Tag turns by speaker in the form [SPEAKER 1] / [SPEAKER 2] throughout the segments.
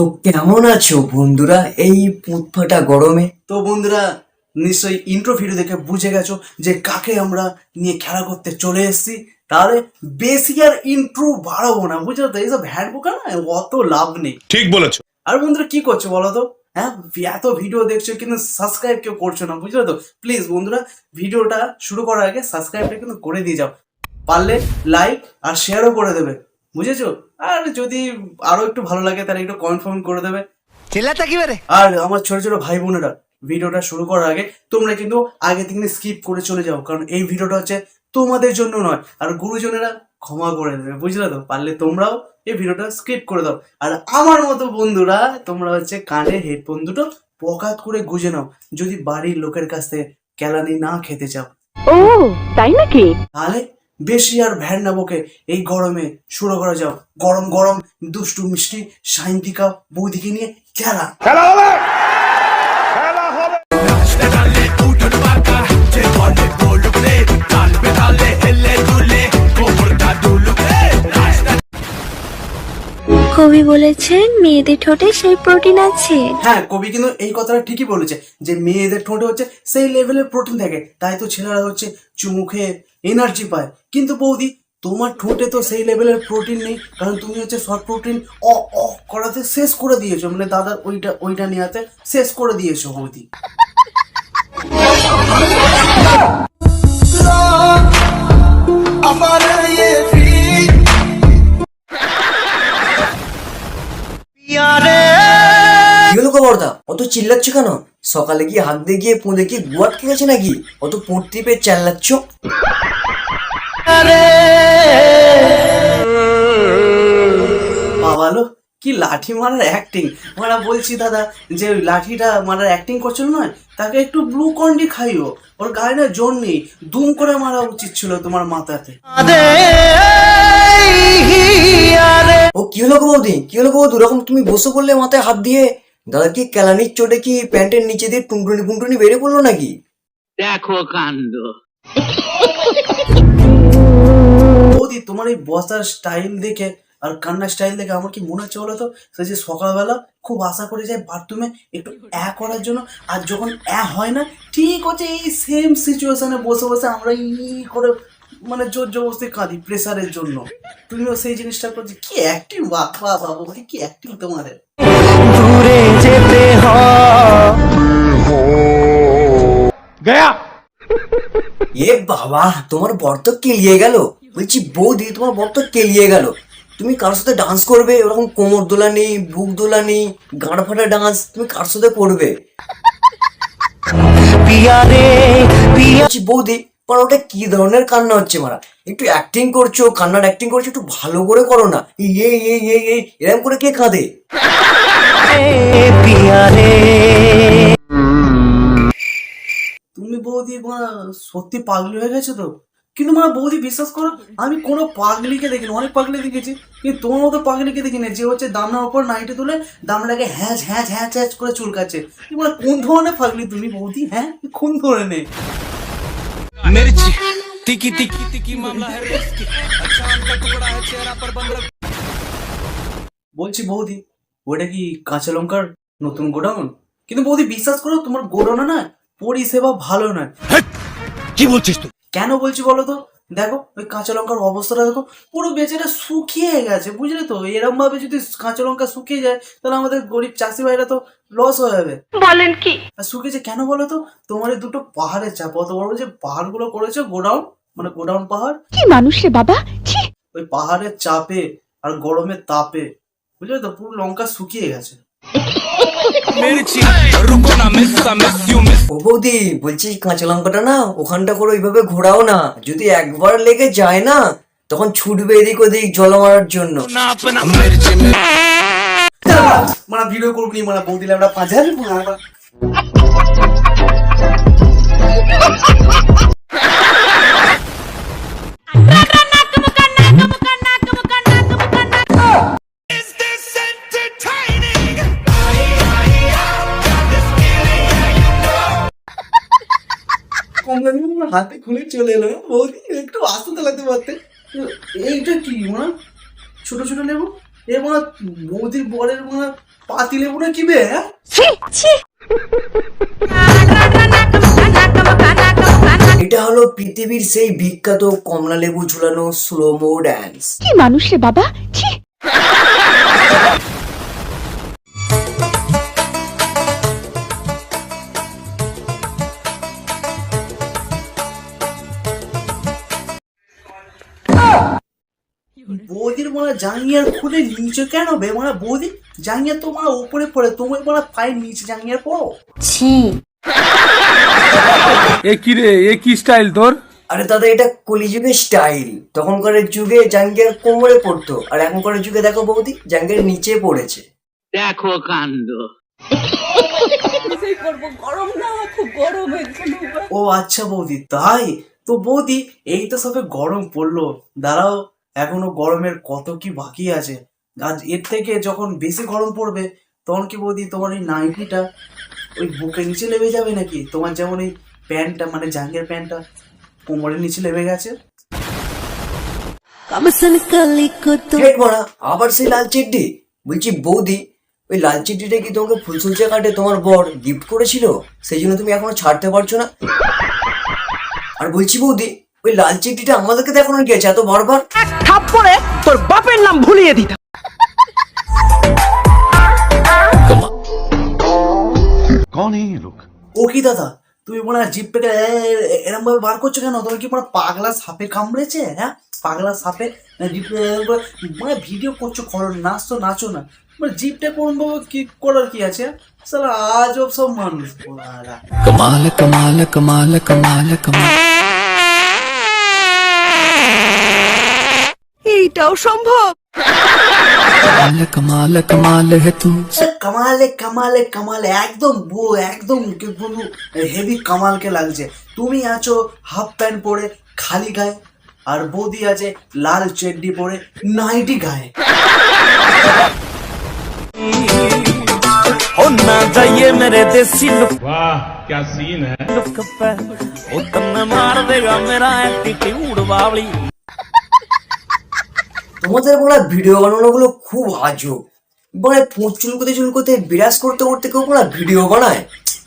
[SPEAKER 1] তো কেমন আছো বন্ধুরা এই পুঁতফাটা গরমে?
[SPEAKER 2] তো বন্ধুরা নিশ্চয়ই ইন্ট্রো ভিডিও দেখে বুঝে গেছো যে কাকে আমরা নিয়ে খেলা করতে চলে এসেছি। তাহলে বেশি আর ইন্ট্রো বাড়াবো না, বুঝলো তো? এইসব হ্যান্ড বোকা না, অত লাভ নেই।
[SPEAKER 3] ঠিক বলেছো।
[SPEAKER 2] আর বন্ধুরা কি করছো বলো তো? হ্যাঁ, এত ভিডিও দেখছো কিন্তু সাবস্ক্রাইব কেউ করছো না, বুঝলো তো? প্লিজ বন্ধুরা ভিডিওটা শুরু করার আগে সাবস্ক্রাইবটা কিন্তু করে দিয়ে যাও, পারলে লাইক আর শেয়ারও করে দেবে, বুঝেছো? আর যদি আরো একটু ভালো লাগে তাহলে একটু কনফার্ম করে দেবে।
[SPEAKER 4] চিল্লাটা কি বেরে?
[SPEAKER 2] আর আমার ছোট ছোট ভাই বোনেরা, ভিডিওটা শুরু করার আগে তোমরা কিন্তু আগে থেকে স্কিপ করে চলে যাও, কারণ এই ভিডিওটা হচ্ছে তোমাদের জন্য নয়। আর গুরুজনেরা ক্ষমা করে দেবে, বুঝলে তো? পারলে তোমরাও এই ভিডিওটা স্কিপ করে দাও। আর আমার মতো বন্ধুরা তোমরা হচ্ছে কানে হেডফোন দুটো পকাত করে গুঁজে নাও, যদি বাড়ির লোকের কাছ থেকে কেলানি না খেতে চাও।
[SPEAKER 5] ও তাই নাকি?
[SPEAKER 2] তাহলে বেশি আর ভ্যান না বকে এই গরমে শুরু করা যাও। গরম গরম দুষ্টু মিষ্টি সাইন্তিকা বৌদিকে নিয়ে খেলা।
[SPEAKER 6] কবি বলেছেন মেয়েদের ঠোঁটে সেই প্রোটিন আছে।
[SPEAKER 2] হ্যাঁ, কবি কিন্তু এই কথাটা ঠিকই বলেছে যে মেয়েদের ঠোঁটে হচ্ছে সেই লেভেলের প্রোটিন থাকে, তাই তো ছেলেরা হচ্ছে চুমু খেয়ে এনার্জি পায়। কিন্তু বৌদি তোমার ঠোঁটে তো সেই লেভেলের প্রোটিন নেই, কারণ তুমি হচ্ছে শর্ট প্রোটিন করাতে শেষ করে দিয়েছো, মানে দাদার ওইটা নেওয়াতে শেষ করে দিয়েছো বৌদি।
[SPEAKER 1] কি হলো খবরদা, অত চিল্লাচ্ছ কেন? সকালে গিয়ে হাত দিয়ে গিয়ে পুঁদে গিয়ে গুয়াট খেয়েছে নাকি? অত পুঁত টিপে চাল্লাচ্ছ?
[SPEAKER 2] বাবালো কি লাঠি মারার অ্যাক্টিং! আমরা বলছি দাদা যে ওই লাঠিটা মারার অ্যাক্টিং করছিল নয়, তাকে একটু ব্লু কন্ডি খাইও, ওর গায়ে না জোর নেই, দুম করে মারা উচিত ছিল তোমার মাথাতে।
[SPEAKER 1] ও কি হলো গো বৌদি, কি হলো গো বৌদি? ওরকম তুমি বসে পড়লে মাথায় হাত দিয়ে? দাদা কি কেলানির চোটে কি প্যান্টের নিচে দিয়ে টুনটুনি ফুনটুনি বেরিয়ে পড়লো নাকি?
[SPEAKER 5] দেখো কাণ্ড।
[SPEAKER 2] বৌদি তোমার এই বসার স্টাইল দেখে আর কান্নার স্টাইল দেখে আমার কি মনে হচ্ছে বলো তো, সে যে সকালবেলা খুব আশা করে যায় বাথরুমে একটু করার জন্য, আর যখন হয় না, ঠিক হচ্ছে এই সেম সিচুয়েশনে বসে বসে আমরা করে মানে জোর জবরদস্তি কাঁদি প্রেসারের জন্য। তুমিও সেই জিনিসটা করছি, কি অ্যাক্টিং! বাবা বাবু কি অ্যাক্টিং তোমাদের!
[SPEAKER 4] দূরে যেতে গয়া।
[SPEAKER 1] এ বাবা, তোমার বর তো কেলিয়ে গেল। বলছি বৌদি, তোমার বর তো কেলিয়ে গেল। তুমি কার সাথে ডান্স করবে? ওরকম কোমর দোলানি, বুক দোলানি, গাঁড় ফাটা ডান্স তুমি কার সাথে করবে? বলছি বৌদি, পর ওটা কি ধরনের কান্না হচ্ছে মারা? একটু অ্যাক্টিং করছো, কান্নার অ্যাক্টিং করছো, একটু ভালো করে করো না। এরকম করে কে কাঁদে?
[SPEAKER 2] তুমি বৌদি সত্যি পাগলি হয়ে গেছে তো? কিন্তু বৌদি বিশ্বাস করো, আমি কোনো পাগলিকে দেখিনি, অনেক পাগলি দেখেছি, কিন্তু তোমার মতো পাগলিকে দেখিনি যে হচ্ছে দামনার উপর নাইটে তুলে দামনাকে হ্যাঁ হ্যাঁ হ্যাঁ হ্যাঁ করে চুলকাচ্ছে। কোন ধরনের পাগলি তুমি বৌদি? হ্যাঁ, কোন ধরনের?
[SPEAKER 4] मिर्ची तिकी तिकी तिकी मामला है रिस्की अच्छा का टुकड़ा है चेहरा पर बंद रख।
[SPEAKER 2] বলছি বৌদি, ওটা কি কাঁচা লঙ্কার নতুন গোডাউন? কিন্তু বৌদি বিশ্বাস করো, তোমার গোডাউনে না পরিষেবা ভালো নয়।
[SPEAKER 4] কি বলছিস তুই?
[SPEAKER 2] কেন বলছি বলো তো? দেখো ওই কাঁচা লঙ্কার অবস্থাটা দেখো, পুরো বেচারা শুকিয়ে গেছে, বুঝলে তো? এরকম ভাবে যদি কাঁচা লঙ্কা শুকিয়ে যায় তাহলে আমাদের গরিব চাষি ভাইরা তো লস হয়ে যাবে।
[SPEAKER 5] বলেন কি?
[SPEAKER 2] আর শুকিয়েছে কেন বলো তো? তোমার এই দুটো পাহাড়ের চাপ, অত বড় যে পাহাড় গুলো করেছে গোডাউন, মানে গোডাউন পাহাড়,
[SPEAKER 5] কি মানুষ রে বাবা, ছি!
[SPEAKER 2] ওই পাহাড়ের চাপে আর গরমের তাপে, বুঝলে তো, পুরো লঙ্কা শুকিয়ে গেছে।
[SPEAKER 4] मिर्ची रुको ना मिस यू मिस।
[SPEAKER 1] ও বৌদি, বলছি কাঁচা লঙ্কাটা না ওখানটা করে ওইভাবে ঘোরাও না, যদি একবার লেগে যায় না তখন ছুটবে এদিক ওদিক জল মারার জন্য।
[SPEAKER 4] ना अपना मिर्ची में
[SPEAKER 2] মানে ভিডিও করবি মানে বৌদি আমরা 5000 হাতে খুলে চলে এলো। বৌদি একটু আস্তে চালাতে পারতে। এইটা কি মানে ছোট ছোট লেবু? এ মানে বৌদির বরের মানে পাতি লেবু না কি বে, হ্যাঁ?
[SPEAKER 1] এটা হলো পৃথিবীর সেই বিখ্যাত কমলা লেবু ঝুলানো স্লোমো ড্যান্স।
[SPEAKER 5] কি মানুষ রে বাবা, ছি।
[SPEAKER 2] বৌদির মানে জাঙ্গিয়ার খুলে নিচে কেন বে? মানে বৌদি জাঙ্গিয়া তো মানে উপরে পড়ে, তুমি মানে পায়ের নিচে জাঙ্গিয়ার পড়ো।
[SPEAKER 4] এ কি রে, এ কি স্টাইল তোর?
[SPEAKER 1] আরে দাদা, এটা কলিযুগের স্টাইল। তখনকার যুগে জাঙ্গিয়ার কোমরে পড়তো, আর এখনকার যুগে দেখো বৌদি জাঙ্গিয়ার নিচে পড়েছে।
[SPEAKER 5] দেখো কাণ্ড।
[SPEAKER 2] ও আচ্ছা বৌদি, তাই তো বৌদি, এই তো সবে গরম পড়লো, দাঁড়াও এখনো গরমের কত কি বাকি আছে। আজ এর থেকে যখন বেশি গরম পড়বে তখন কি বৌদি তোমার এই নাইটিটা ওই বুকের নিচে লেবে যাবে নাকি? তোমার যেমন এই প্যান্টটা মানে জাঙ্গের প্যান্টটা কোমরের নিচে লেবে গেছে।
[SPEAKER 1] হেট মারা, আবার সেই লাল চেড্ডি। বলছি বৌদি, ওই লাল চেড্ডিটা কি তোমাকে ফুলসুলচা কাটে তোমার বর গিফট করেছিল, সেই জন্য তুমি এখনো ছাড়তে পারছো না? আর বলছি বৌদি, ওই লাল চেড্ডিটা আমাদেরকে দেখানোর কি আছে এত বারবার?
[SPEAKER 3] থাপ্পড়ে তোর বাপের নাম ভুলিয়ে দিতাম।
[SPEAKER 7] कौन है ये लोग?
[SPEAKER 2] ও কি দাদা, তুমি মনে হয় জিপ পেকে এরম ভাবে বার করছো কেন? তোমার কি মানে পাগলা সাপে কামড়েছে? হ্যাঁ, পাগলা সাপে জিপ মানে ভিডিও করছো, করো, নাচতো নাচো না, মানে জিপটা কোন ভাবে কি করার কি আছে? সালা আজব সব মানুষ। বাড়া।
[SPEAKER 4] कमाल कमाल कमाल कमाल कमाल।
[SPEAKER 3] এইটাও সম্ভব?
[SPEAKER 4] कमाल कमाल कमाल है तू।
[SPEAKER 2] কামালে কামালে কামালে, একদম একদম কি বলবো, হেভি কামালকে লাগছে। তুমি আছো হাফ প্যান্ট পরে খালি গায়ে, আর বৌদি আছে লাল চেড্ডি পরে নাইটি গায়ে।
[SPEAKER 4] ओ ना जाइए मेरे देसी लुक
[SPEAKER 7] वाह क्या सीन है।
[SPEAKER 4] लुक पे ओ तन्ने मार देगा मेरा एटीट्यूड बावली।
[SPEAKER 1] তোমাদের বলা ভিডিও বানানো গুলো খুব আজব। মানে পুঁচ চুলকোতে চুলকোতে বিরাজ করতে করতে কেউ বলা ভিডিও বানায়।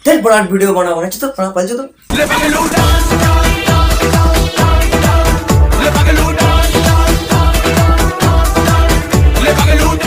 [SPEAKER 1] তাই বড় ভিডিও বানাবো না, তো পালছে তো।